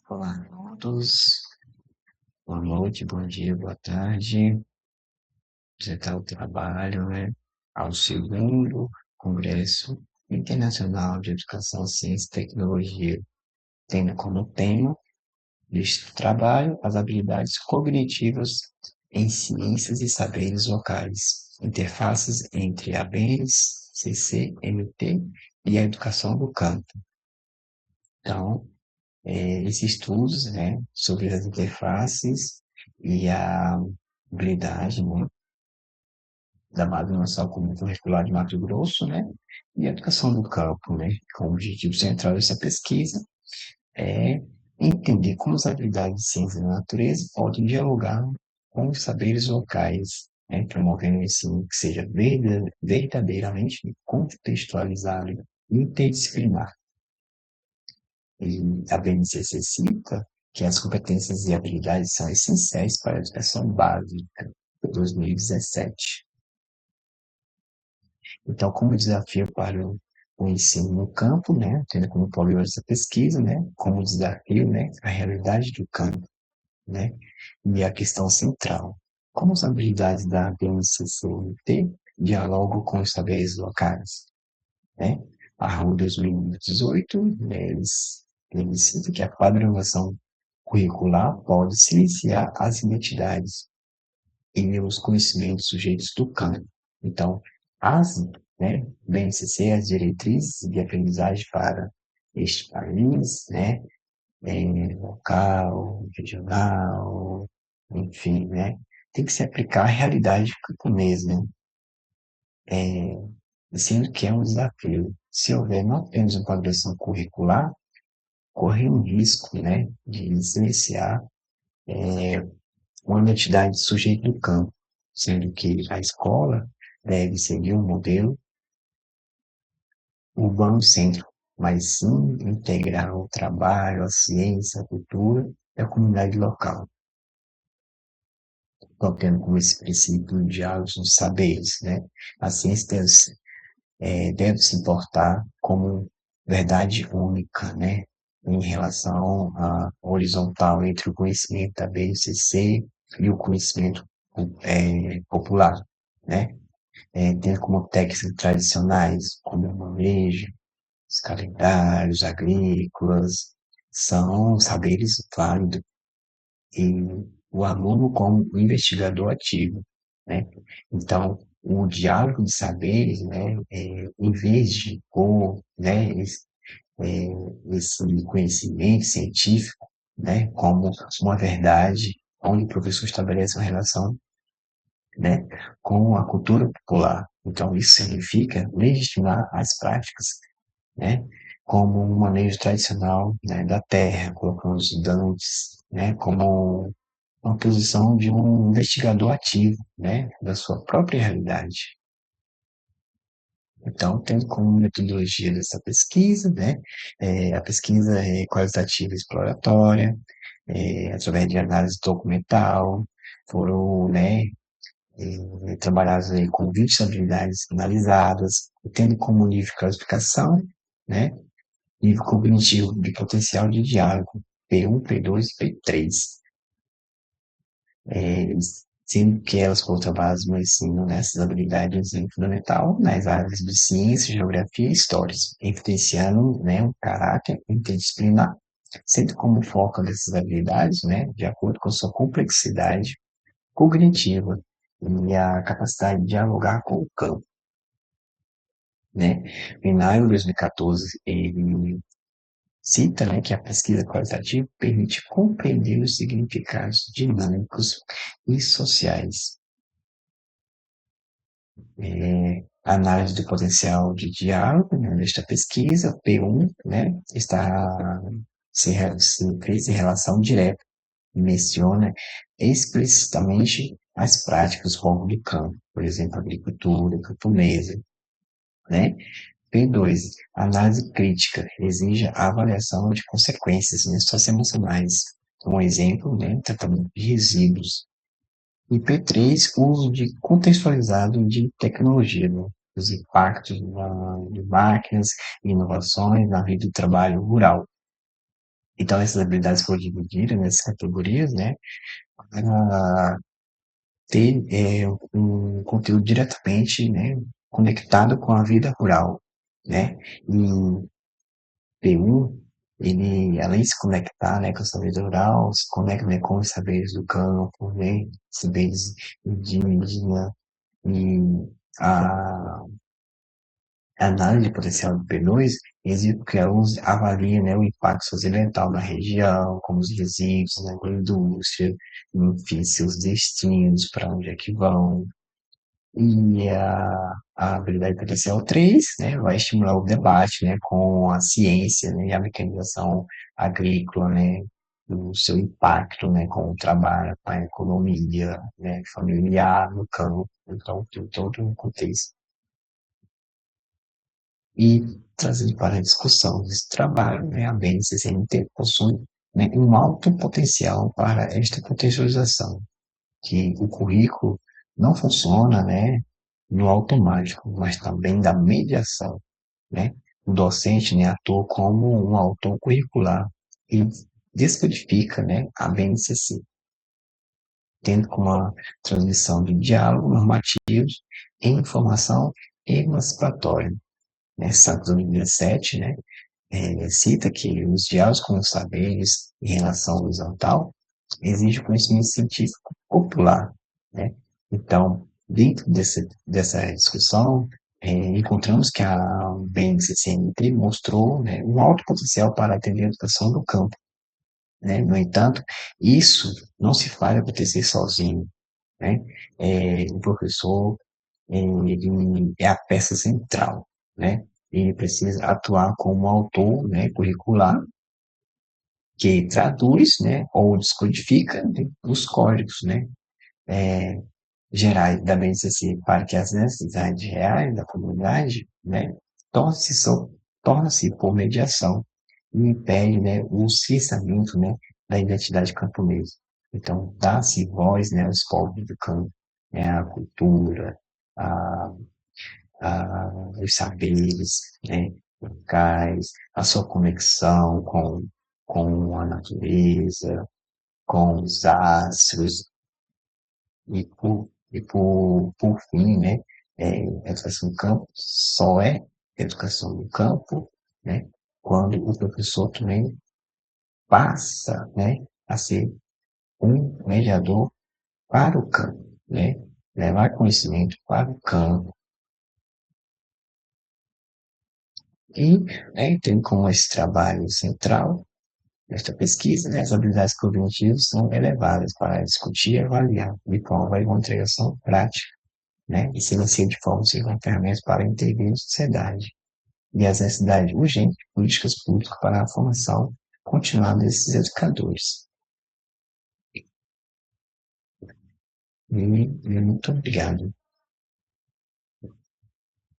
Olá a todos, boa noite, bom dia, boa tarde. Você está ao trabalho, né? Ao segundo Congresso Internacional de Educação, Ciência e Tecnologia, tendo como tema deste trabalho as habilidades cognitivas em ciências e saberes locais, interfaces entre ABENS, CCMT e a educação do campo. Então, esses estudos, né, sobre as interfaces e a habilidade, né, da base nacional comum curricular de Mato Grosso, né, e a educação do campo, né, com o objetivo central dessa pesquisa é entender como as habilidades de ciência da natureza podem dialogar com os saberes locais, né, promovendo um ensino que seja verdadeiramente contextualizado e interdisciplinar. E a BNCC cita que as competências e habilidades são essenciais para a educação básica de 2017. Então, como desafio para o ensino no campo, né, tendo como problema essa pesquisa, né, como desafio, né, a realidade do campo, né, e a questão central. Como as habilidades da BNCC dialogam com os saberes locais, né? A RU 2018, né, eles citam que a padronização curricular pode silenciar as identidades e os conhecimentos sujeitos do campo. Então, as, né, BNCC, as diretrizes de aprendizagem para este país, né, local, regional, enfim, né, tem que se aplicar à realidade camponesa, né, sendo que é um desafio. Se houver não apenas uma progressão curricular, corre um risco, né, de silenciar uma identidade de sujeito do campo, sendo que a escola deve seguir um modelo urbano-cêntrico, mas sim integrar o trabalho, a ciência, a cultura e a comunidade local, tendo como esse princípio de diálogos dos saberes, né? A ciência deve se importar como verdade única, né? Em relação à horizontal entre o conhecimento da BNCC e o conhecimento popular, né? Tendo como técnicas tradicionais, como o manejo, os calendários agrícolas, são saberes válidos e o aluno como investigador ativo, né? Então, o diálogo de saberes, né, em vez de pôr, né, é, esse conhecimento científico, né, como uma verdade, onde o professor estabelece uma relação, né, com a cultura popular. Então, isso significa legitimar as práticas, né, como um manejo tradicional, né, da terra, colocando os estudantes, né, como uma posição de um investigador ativo, né, da sua própria realidade. Então, tendo como metodologia dessa pesquisa, né, a pesquisa é qualitativa e exploratória, através de análise documental, foram, né, trabalhadas aí com 20 habilidades analisadas, tendo como nível de classificação, né, nível cognitivo de potencial de diálogo, P1, P2 e P3, é, sendo que elas foram trabalhadas no ensino nessas habilidades de ensino fundamental nas áreas de ciência, geografia e história, evidenciando, né, um caráter interdisciplinar, sendo como foco dessas habilidades, né, de acordo com sua complexidade cognitiva e a capacidade de dialogar com o campo, né. Em maio de 2014, ele cita, né, que a pesquisa qualitativa permite compreender os significados dinâmicos e sociais. Análise do potencial de diálogo, né, nesta pesquisa, P1, né, se fez em relação direta e menciona explicitamente as práticas como de campo, por exemplo, agricultura camponesa, né? P2, análise crítica, exige a avaliação de consequências, né, socioemocionais. Um exemplo, né, tratamento de resíduos. E P3, uso de contextualizado de tecnologia, né, os impactos de máquinas e inovações na vida do trabalho rural. Então, essas habilidades foram divididas nessas categorias, né, para ter um conteúdo diretamente, né, conectado com a vida rural, né? E P1, ele, além de se conectar, né, com essa vida rural, se conecta, né, com os saberes do campo, né, saberes indígenas e a a análise de potencial do P2 exige que alunos avaliem, né, o impacto socioambiental na região, como os resíduos, na agroindústria, enfim, seus destinos, para onde é que vão. E a habilidade potencial 3, né, vai estimular o debate, né, com a ciência, né, e a mecanização agrícola, né, o seu impacto, né, com o trabalho, com a economia, né, familiar no campo. Então, tem todo um contexto. E trazendo para a discussão desse trabalho, né, a BNCCNT possui, né, um alto potencial para esta contextualização, que o currículo não funciona, né, no automático, mas também da mediação, né? O docente, né, atua como um autor curricular e descodifica, né, a BNCC, tendo como uma transmissão de diálogo normativos em informação emancipatória. Né? Santos 2017, né, cita que os diálogos com os saberes em relação ao horizontal exigem conhecimento científico popular, né? Então, dentro dessa discussão, encontramos que a BNCCNT mostrou, né, um alto potencial para atender a educação do campo, né? No entanto, isso não se faz acontecer sozinho, né? O professor, ele é a peça central, né? Ele precisa atuar como autor, né, curricular, que traduz, né, ou descodifica, né, os códigos, né, gerais da BNCC para que as necessidades reais da comunidade, né, torne-se torna-se por mediação e impede, né, o esquecimento, né, da identidade camponesa. Então, dá-se voz, né, aos povos do campo, né, à cultura, a os saberes, né, locais, a sua conexão com a natureza, com os astros, por fim, né, a educação do campo só é educação do campo, né, quando o professor também passa, né, a ser um mediador para o campo, né, levar conhecimento para o campo. E, né, tem como esse trabalho central esta pesquisa, né, as habilidades cognitivas são elevadas para discutir e avaliar de forma a uma integração prática, né, e se inicia de forma sem ferramentas para intervir na sociedade e as necessidades urgentes de políticas públicas para a formação continuada desses educadores. E muito obrigado.